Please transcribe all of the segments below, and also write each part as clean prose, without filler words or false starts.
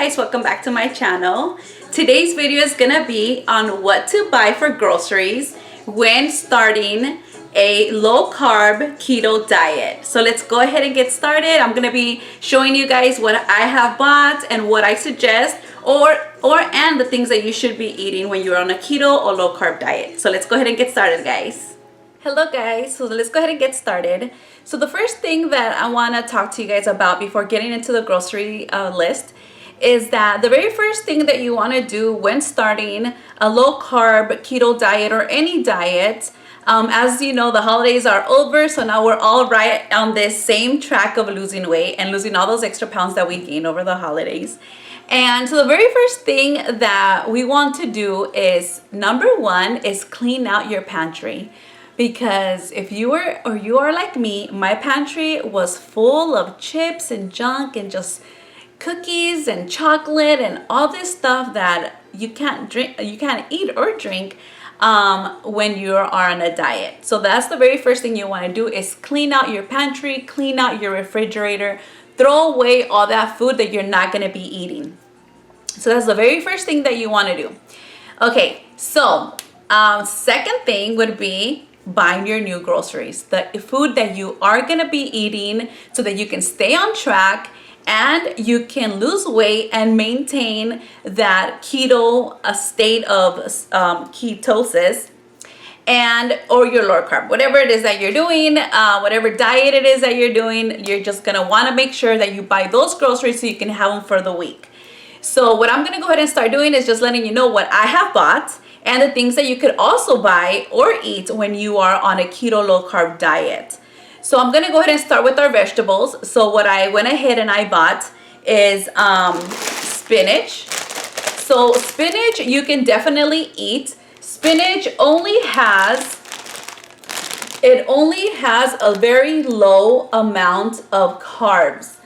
guys, welcome back to my channel. Today's video is gonna be on what to buy for groceries when starting a low carb keto diet. So let's go ahead and get started. I'm gonna be showing you guys what I have bought and what I suggest and the things that you should be eating when you're on a keto or low carb diet. So let's go ahead and get started, guys. Hello guys, so let's go ahead and get started. So the first thing that I want to talk to you guys about before getting into the grocery list is that the very first thing that you want to do when starting a low carb keto diet or any diet, as you know, the holidays are over, so now we're all right on this same track of losing weight and losing all those extra pounds that we gained over the holidays. And so the very first thing that we want to do is, number one, is clean out your pantry. Because if you are like me, my pantry was full of chips and junk and just cookies and chocolate and all this stuff that you can't eat or drink when you are on a diet. So that's the very first thing you want to do is clean out your pantry, clean out your refrigerator, throw away all that food that you're not going to be eating. So that's the very first thing that you want to do. Okay, so second thing would be buying your new groceries, the food that you are going to be eating so that you can stay on track and you can lose weight and maintain that keto state of ketosis or your low carb, whatever it is that you're doing, whatever diet it is that you're doing, you're just going to want to make sure that you buy those groceries so you can have them for the week. So what I'm going to go ahead and start doing is just letting you know what I have bought and the things that you could also buy or eat when you are on a keto low carb diet. So I'm going to go ahead and start with our vegetables. So what I went ahead and I bought is spinach. So spinach you can definitely eat. Spinach only has a very low amount of carbs.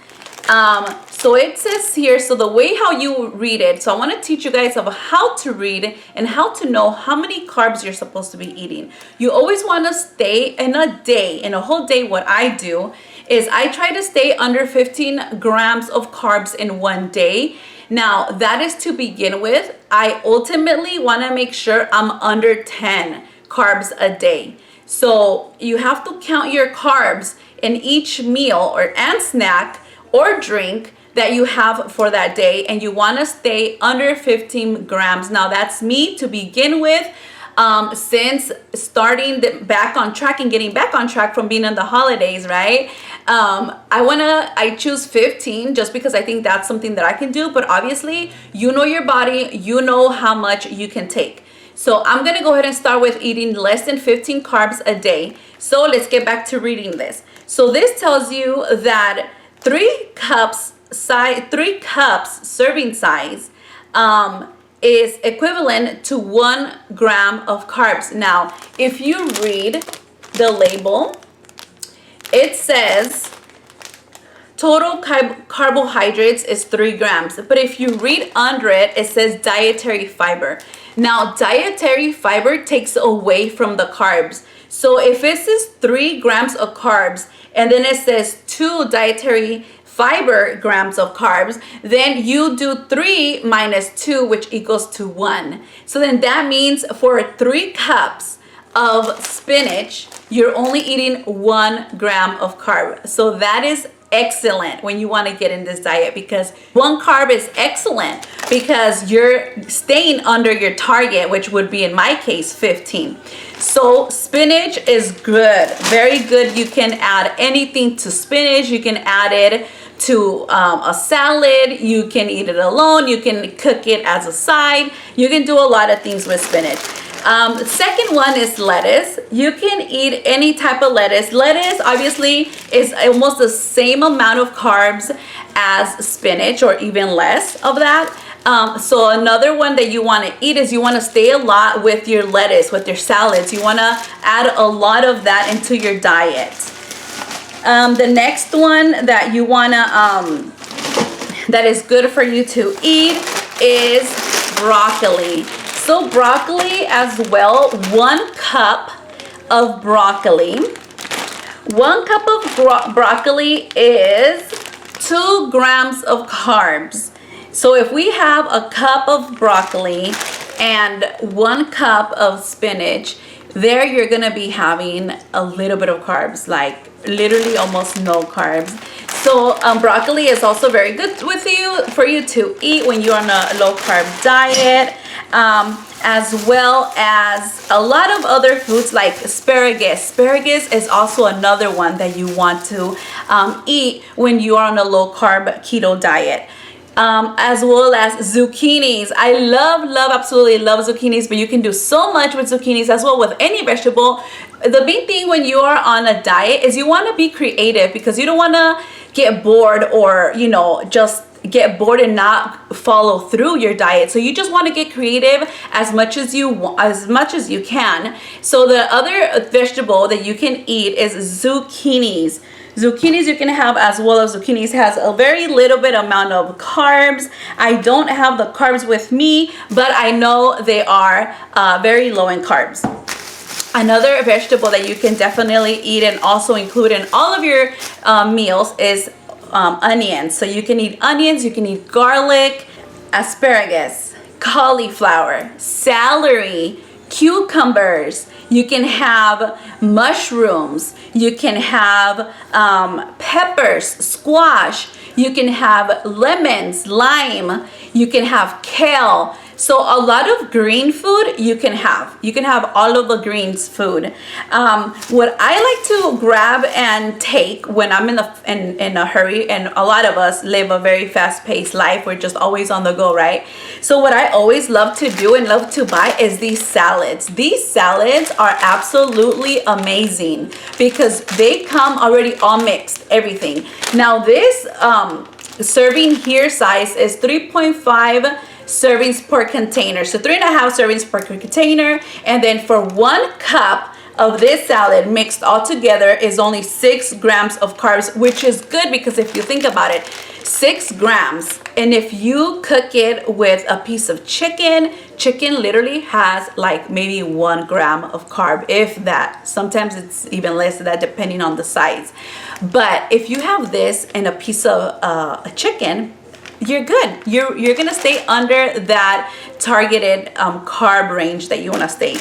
So it says here, so the way how you read it, so I want to teach you guys of how to read and how to know how many carbs you're supposed to be eating. You always want to stay in a whole day. What I do is I try to stay under 15 grams of carbs in one day. Now that is to begin with. I ultimately want to make sure I'm under 10 carbs a day. So you have to count your carbs in each meal and snack or drink that you have for that day, and you want to stay under 15 grams. Now that's me to begin with, since starting back on track and getting back on track from being in the holidays, right? I choose 15 just because I think that's something that I can do, but obviously you know your body, you know how much you can take. So I'm going to go ahead and start with eating less than 15 carbs a day. So let's get back to reading this. So this tells you that 3 cups serving size is equivalent to 1 gram of carbs. Now, if you read the label, it says total carbohydrates is 3 grams. But if you read under it, it says dietary fiber. Now, dietary fiber takes away from the carbs. So if it says 3 grams of carbs and then it says 2 dietary fiber grams of carbs, then you do 3 minus 2, which equals to 1. So then that means for 3 cups of spinach, you're only eating 1 gram of carb. So that is excellent when you want to get in this diet, because 1 carb is excellent because you're staying under your target, which would be in my case 15. So spinach is good, very good. You can add anything to spinach. You can add it to a salad. You can eat it alone. You can cook it as a side. You can do a lot of things with spinach. The second one is lettuce. You can eat any type of lettuce. Lettuce obviously is almost the same amount of carbs as spinach, or even less of that. So another one that you want to eat is you want to stay a lot with your lettuce, with your salads. You want to add a lot of that into your diet. The next one that you want to, that is good for you to eat is broccoli. So broccoli as well, 1 cup of broccoli. 1 cup of broccoli is 2 grams of carbs. So if we have a cup of broccoli and 1 cup of spinach, there you're gonna be having a little bit of carbs, like literally almost no carbs. So broccoli is also very good for you to eat when you're on a low carb diet, as well as a lot of other foods like asparagus. Asparagus is also another one that you want to eat when you are on a low carb keto diet. As well as zucchinis. I absolutely love zucchinis, but you can do so much with zucchinis as well with any vegetable. The big thing when you are on a diet is you want to be creative, because you don't want to get bored or, just get bored and not follow through your diet. So you just want to get creative as much as you can. So the other vegetable that you can eat is zucchinis. Zucchinis you can have, as well as zucchinis has a very little bit amount of carbs. I don't have the carbs with me, but I know they are very low in carbs. Another vegetable that you can definitely eat and also include in all of your meals is onions. So you can eat onions, you can eat garlic, asparagus, cauliflower, celery, cucumbers. You can have mushrooms. You can have peppers, squash. You can have lemons, lime. You can have kale. So a lot of green food you can have. You can have all of the greens food. What I like to grab and take when I'm in a hurry, and a lot of us live a very fast-paced life. We're just always on the go, right? So what I always love to do and love to buy is these salads. These salads are absolutely amazing because they come already all mixed, everything. Now this serving here size is 3.5 servings per container, so 3.5 servings per container. And then for 1 cup of this salad mixed all together is only 6 grams of carbs, which is good because if you think about it, 6 grams, and if you cook it with a piece of chicken literally has like maybe 1 gram of carb, if that. Sometimes it's even less than that depending on the size. But if you have this and a piece of a chicken, you're good. You're gonna stay under that targeted carb range that you want to stay.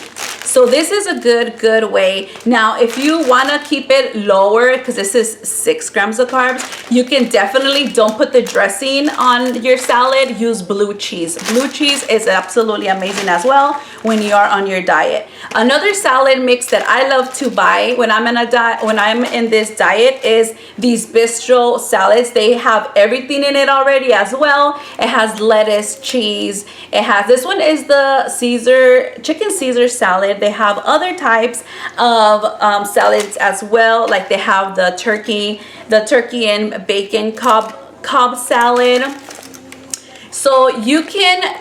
So this is a good way. Now, if you want to keep it lower, because this is 6 grams of carbs, you can definitely don't put the dressing on your salad. Use blue cheese. Blue cheese is absolutely amazing as well when you are on your diet. Another salad mix that I love to buy when I'm in this diet is these bistro salads. They have everything in it already as well. It has lettuce, cheese. It has, this one is the chicken Caesar salad. They have other types of salads as well. Like they have the turkey and bacon cob salad. So you can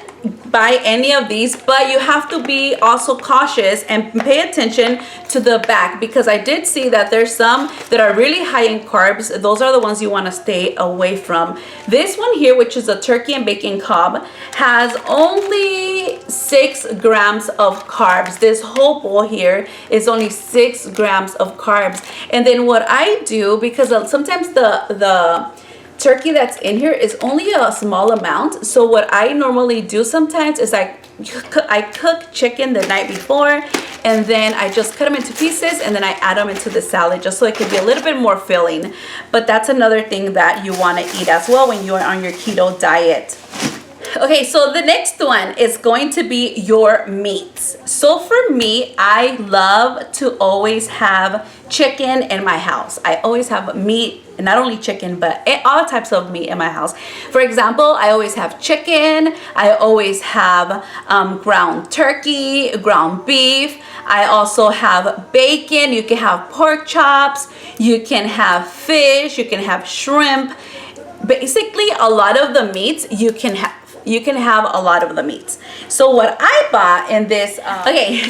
buy any of these, but you have to be also cautious and pay attention to the back, because I did see that there's some that are really high in carbs. Those are the ones you want to stay away from. This one here, which is a turkey and bacon cob, has only 6 grams of carbs. This whole bowl here is only 6 grams of carbs. And then what I do, because sometimes the turkey that's in here is only a small amount, so what I normally do sometimes is I cook chicken the night before, and then I just cut them into pieces, and then I add them into the salad just so it can be a little bit more filling. But that's another thing that you want to eat as well when you are on your keto diet. Okay, so the next one is going to be your meats. So for me, I love to always have chicken in my house. I always have meat, and not only chicken, but all types of meat in my house. For example, I always have chicken. I always have ground turkey, ground beef. I also have bacon. You can have pork chops. You can have fish. You can have shrimp. Basically, a lot of the meats you can have. You can have a lot of the meats. So what I bought in this,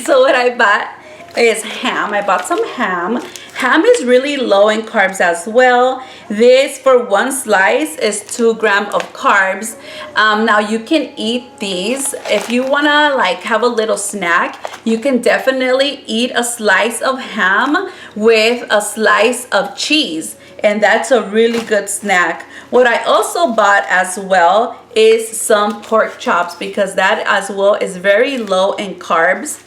so what I bought is ham. I bought some ham. Ham is really low in carbs as well. This for 1 slice is 2 grams of carbs. Now you can eat these if you wanna like have a little snack. You can definitely eat a slice of ham with a slice of cheese, and that's a really good snack. What I also bought as well is some pork chops, because that as well is very low in carbs.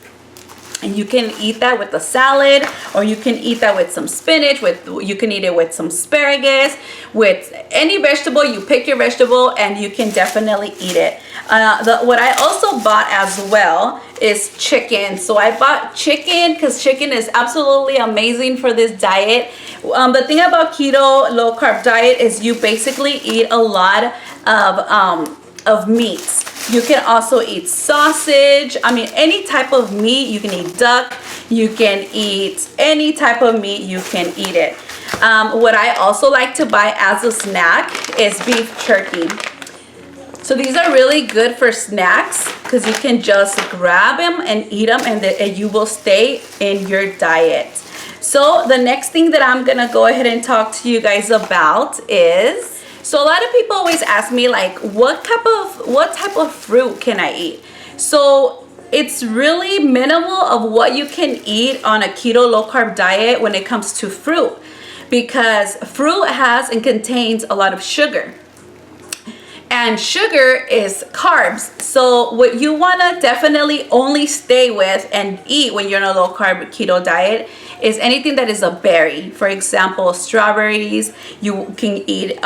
And you can eat that with a salad, or you can eat that with some spinach, you can eat it with some asparagus, with any vegetable. You pick your vegetable and you can definitely eat it. What I also bought as well is chicken. So I bought chicken because chicken is absolutely amazing for this diet. The thing about keto low carb diet is you basically eat a lot of meats. You can also eat sausage. I mean, any type of meat. You can eat duck. You can eat any type of meat. You can eat it. What I also like to buy as a snack is beef jerky. So these are really good for snacks because you can just grab them and eat them, and you will stay in your diet. So the next thing that I'm gonna go ahead and talk to you guys about is, so a lot of people always ask me, like, what type of fruit can I eat? So it's really minimal of what you can eat on a keto low carb diet when it comes to fruit, because fruit has and contains a lot of sugar. And sugar is carbs. So what you want to definitely only stay with and eat when you're on a low carb keto diet is anything that is a berry. For example, strawberries. You can eat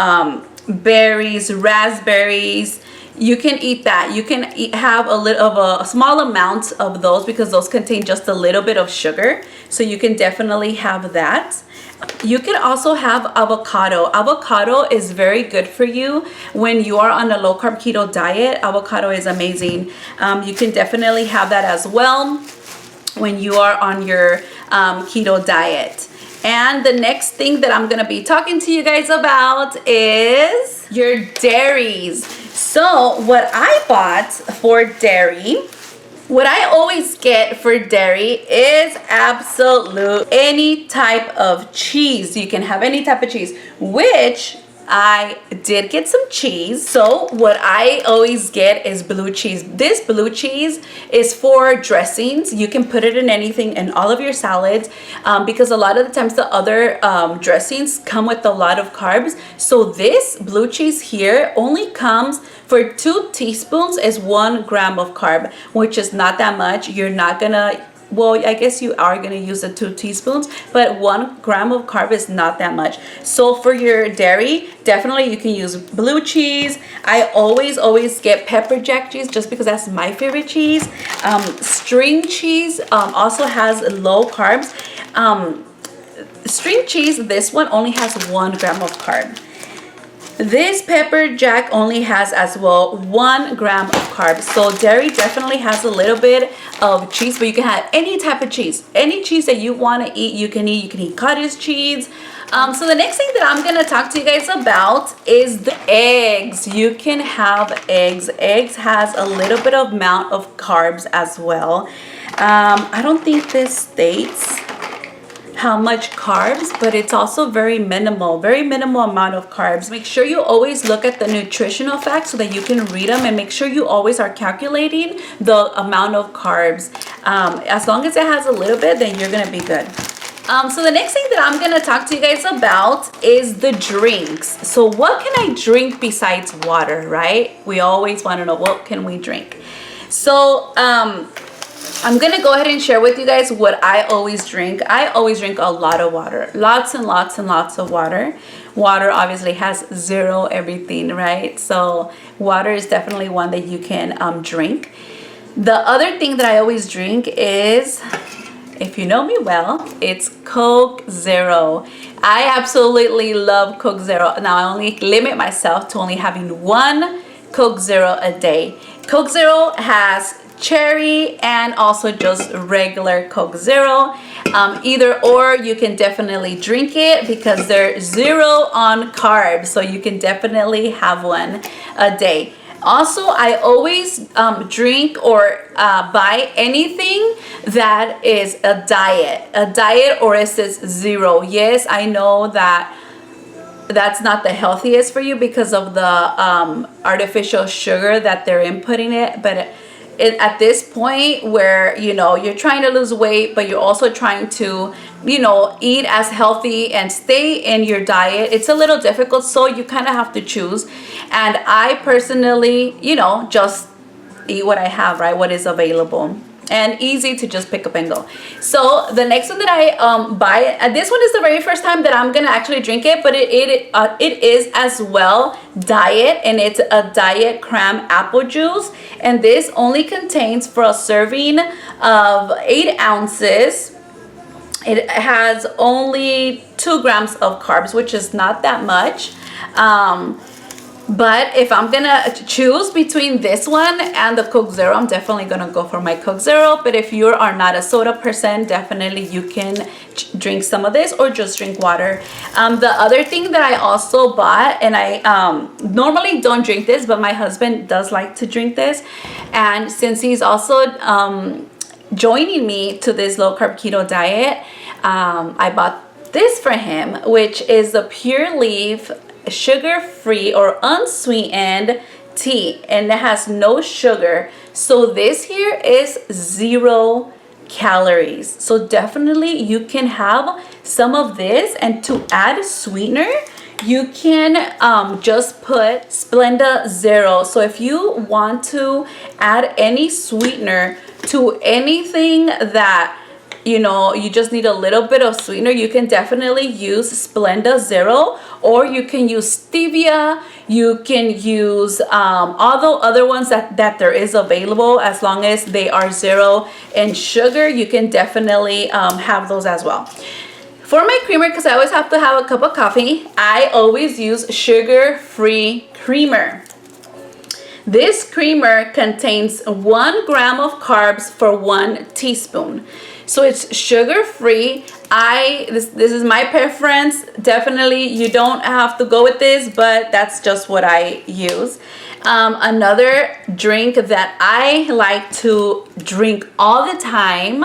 berries, raspberries. You can eat that. You can have a small amount of those, because those contain just a little bit of sugar. So you can definitely have that. You can also have avocado. Avocado is very good for you when you are on a low carb keto diet. Avocado is amazing. You can definitely have that as well when you are on your keto diet. And the next thing that I'm gonna be talking to you guys about is your dairies. So what I bought for dairy, what I always get for dairy is absolute any type of cheese. You can have any type of cheese, which I did get some cheese. So what I always get is blue cheese. This blue cheese is for dressings. You can put it in anything, in all of your salads, because a lot of the times the other dressings come with a lot of carbs. So this blue cheese here only comes for 2 teaspoons is 1 gram of carb, which is not that much. You're not gonna, well, I guess you are gonna use the 2 teaspoons, but 1 gram of carb is not that much. So for your dairy, definitely you can use blue cheese. I always get pepper jack cheese just because that's my favorite cheese. String cheese also has low carbs. String cheese, this one only has 1 gram of carb. This pepper jack only has as well 1 gram of carbs. So dairy definitely has a little bit of cheese, but you can have any type of cheese. Any cheese that you want to eat, you can eat. You can eat cottage cheese. So the next thing that I'm going to talk to you guys about is the eggs. You can have eggs. Eggs has a little bit of amount of carbs as well. I don't think this states how much carbs, but it's also very minimal amount of carbs. Make sure you always look at the nutritional facts so that you can read them, and make sure you always are calculating the amount of carbs. As long as it has a little bit, then you're gonna be good. So the next thing that I'm gonna talk to you guys about is the drinks. So what can I drink besides water, right? We always want to know, what can we drink? So I'm gonna go ahead and share with you guys what I always drink. I always drink a lot of water, lots and lots and lots of water. Water obviously has zero everything, right? So water is definitely one that you can drink. The other thing that I always drink is, if you know me well, it's Coke Zero. I absolutely love Coke Zero. Now I only limit myself to only having 1 Coke Zero a day. Coke Zero has cherry and also just regular Coke Zero. Either or, you can definitely drink it because they're 0 on carbs, so you can definitely have 1 a day. Also, I always drink or buy anything that is a diet or it says 0. Yes, I know that that's not the healthiest for you because of the artificial sugar that they're inputting it, but at this point where, you know, you're trying to lose weight, but you're also trying to, you know, eat as healthy and stay in your diet, it's a little difficult. So you kind of have to choose. And I personally, you know, just eat what I have, right? What is available. And easy to just pick up and go. So the next one that I buy, this one is the very first time that I'm gonna actually drink it, but it is as well diet, and it's a diet cram apple juice, and this only contains, for a serving of 8 ounces, it has only 2 grams of carbs, which is not that much. But if I'm gonna choose between this one and the Coke Zero, I'm definitely gonna go for my Coke Zero. But if you are not a soda person, definitely you can drink some of this or just drink water. The other thing that I also bought, and I normally don't drink this, but my husband does like to drink this. And since he's also joining me to this low carb keto diet, I bought this for him, which is the Pure Leaf sugar-free or unsweetened tea, and it has no sugar. So this here is 0 calories. So definitely you can have some of this, and to add sweetener, you can just put Splenda Zero. So if you want to add any sweetener to anything that, you know, you just need a little bit of sweetener, you can definitely use Splenda Zero, or you can use stevia, you can use all the other ones that there is available. As long as they are 0 in sugar, you can definitely have those as well. For my creamer, because I always have to have a cup of coffee, I always use sugar-free creamer. This creamer contains 1 gram of carbs for 1 teaspoon. So it's sugar-free. This is my preference. Definitely you don't have to go with this, but that's just what I use. Another drink that I like to drink all the time,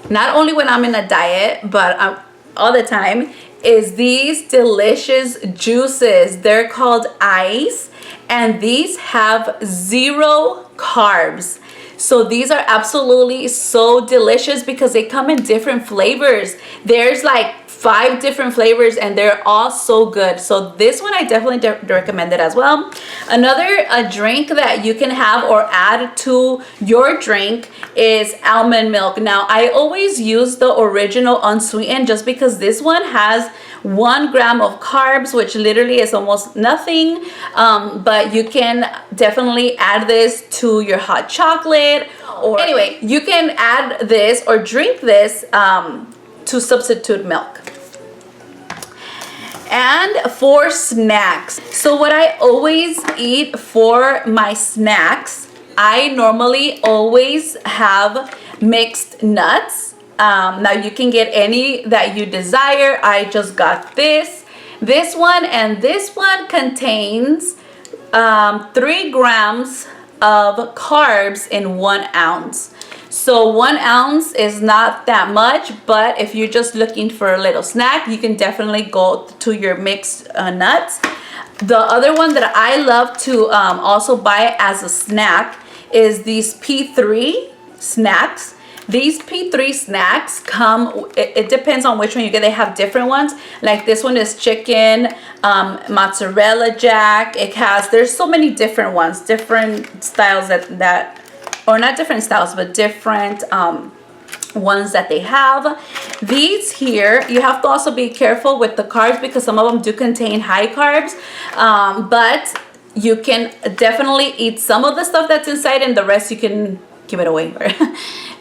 not only when I'm in a diet, but all the time, is these delicious juices. They're called ice, and these have 0 carbs. So these are absolutely so delicious because they come in different flavors. There's like 5 different flavors, and they're all so good. So this one I definitely recommend it as well. Another drink that you can have or add to your drink is almond milk. Now I always use the original unsweetened just because this one has 1 gram of carbs, which literally is almost nothing. But you can definitely add this to your hot chocolate, or anyway, you can add this or drink this to substitute milk. And for snacks, so what I always eat for my snacks, I normally always have mixed nuts. Now you can get any that you desire. I just got this one, and this one contains 3 grams of carbs in 1 ounce. So 1 ounce is not that much, but if you're just looking for a little snack, you can definitely go to your mixed nuts. The other one that I love to also buy as a snack is these P3 snacks. These P3 snacks come, it depends on which one you get. They have different ones. Like this one is chicken, mozzarella jack. There's so many different ones, different styles that or not different styles, but different ones that they have. These here, you have to also be careful with the carbs because some of them do contain high carbs, but you can definitely eat some of the stuff that's inside, and the rest you can give it away.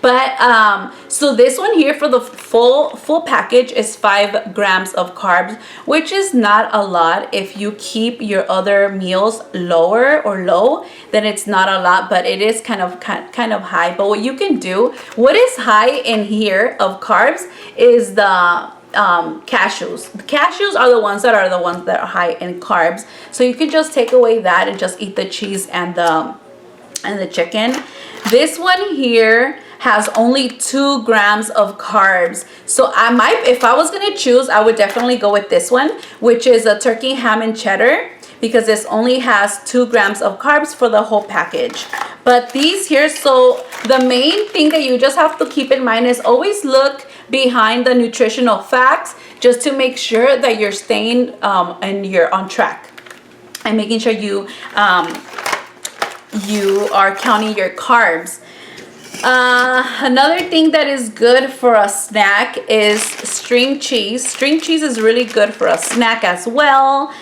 But so this one here for the full package is 5 grams of carbs, which is not a lot. If you keep your other meals lower or low, then it's not a lot, but it is kind of high. But what you can do, what is high in here of carbs is the cashews. The cashews are the ones that are high in carbs. So you can just take away that and just eat the cheese and the chicken. This one here has only 2 grams of carbs. So if I was gonna choose, I would definitely go with this one, which is a turkey ham and cheddar, because this only has 2 grams of carbs for the whole package. But these here, so the main thing that you just have to keep in mind is always look behind the nutritional facts just to make sure that you're staying and you're on track and making sure you are counting your carbs. Another thing that is good for a snack is string cheese. String cheese is really good for a snack as well.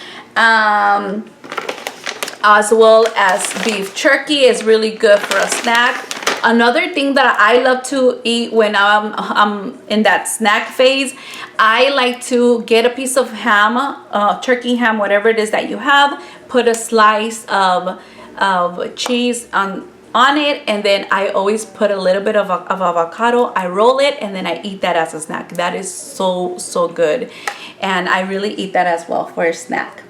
As well as beef jerky is really good for a snack. Another thing that I love to eat when I'm in that snack phase, I like to get a piece of ham, turkey ham, whatever it is that you have, put a slice of cheese on it, and then I always put a little bit of avocado. I roll it and then I eat that as a snack. That is so good, and I really eat that as well for a snack.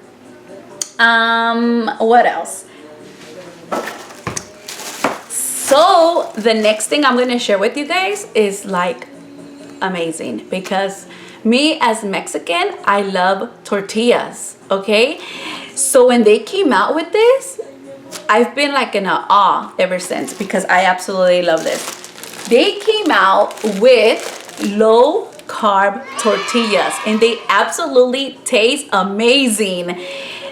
What else? So the next thing I'm going to share with you guys is like amazing, because me as Mexican, I love tortillas. Okay, so when they came out with this, I've been like in awe ever since, because I absolutely love this. They came out with low carb tortillas and they absolutely taste amazing.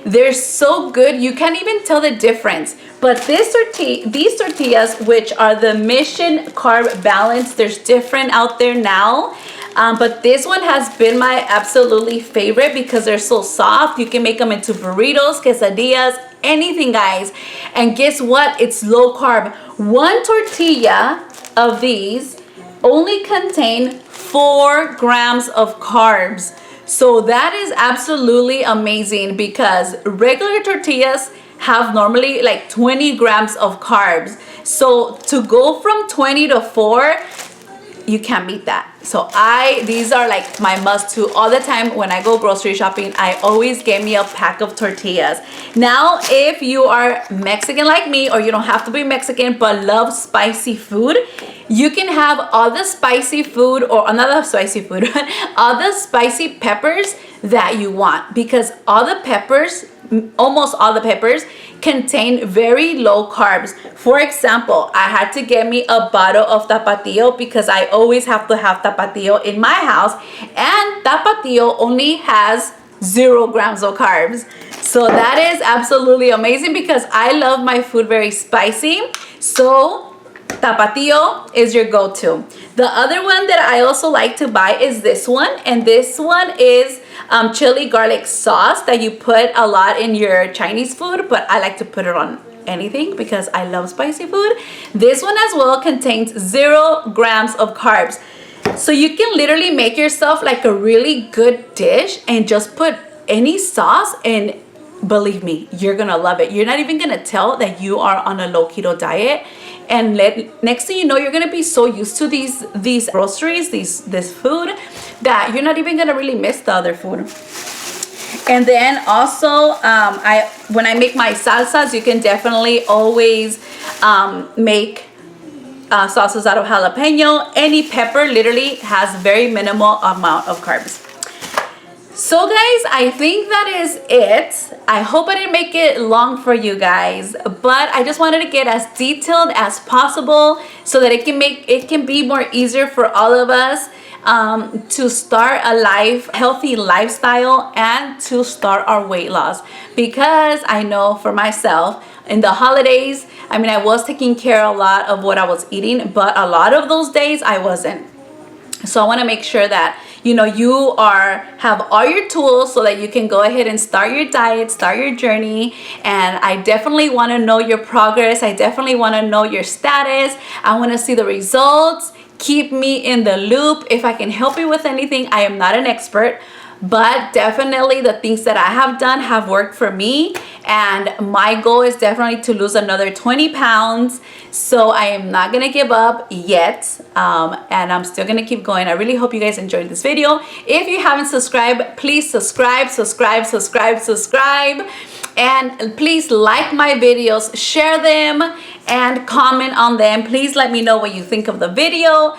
They're so good, you can't even tell the difference. But these tortillas, which are the Mission Carb Balance, there's different out there now. But this one has been my absolutely favorite because they're so soft. You can make them into burritos, quesadillas, anything, guys. And guess what? It's low carb. One tortilla of these only contain 4 grams of carbs. So that is absolutely amazing, because regular tortillas have normally like 20 grams of carbs. So to go from 20 to 4, you can't beat that. So these are like my must to all the time when I go grocery shopping. I always get me a pack of tortillas. Now, if you are Mexican like me, or you don't have to be Mexican but love spicy food, you can have all the spicy food, or not the spicy food, all the spicy peppers that you want, because all the peppers, almost all the peppers, contain very low carbs. For example, I had to get me a bottle of tapatio because I always have to have tapatio in my house, and tapatio only has 0 grams of carbs. So that is absolutely amazing, because I love my food very spicy. So tapatio is your go-to. The other one that I also like to buy is this one, and this one is chili garlic sauce that you put a lot in your Chinese food, but I like to put it on anything because I love spicy food. This one as well contains 0 grams of carbs. So you can literally make yourself like a really good dish and just put any sauce, and believe me, you're gonna love it. You're not even gonna tell that you are on a low keto diet. And next thing you know, you're gonna be so used to these groceries, this food, that you're not even gonna really miss the other food. And then also, when I make my salsas, you can definitely always make salsas out of jalapeno. Any pepper literally has very minimal amount of carbs. So guys, I think that is it. I hope I didn't make it long for you guys, but I just wanted to get as detailed as possible so that it can be more easier for all of us to start a healthy lifestyle and to start our weight loss. Because I know for myself, in the holidays, I mean, I was taking care of a lot of what I was eating, but a lot of those days I wasn't. So I want to make sure that you have all your tools so that you can go ahead and start your diet, start your journey. And I definitely want to know your progress. I definitely want to know your status. I want to see the results. Keep me in the loop. If I can help you with anything, I am not an expert, but definitely the things that I have done have worked for me, and my goal is definitely to lose another 20 pounds. So I am not gonna give up yet, and I'm still gonna keep going. I really hope you guys enjoyed this video. If you haven't subscribed, please subscribe, and please like my videos, share them, and comment on them. Please let me know what you think of the video.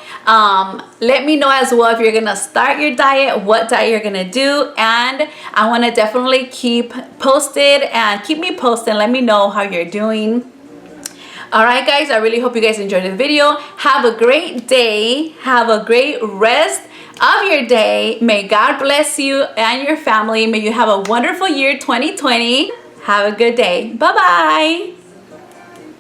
Let me know as well if you're gonna start your diet, what diet you're gonna do, and I want to definitely keep posted and keep me posted. Let me know how you're doing. All right, guys, I really hope you guys enjoyed the video. Have a great day. Have a great rest of your day. May God bless you and your family. May you have a wonderful year 2020. Have a good day. Bye-bye.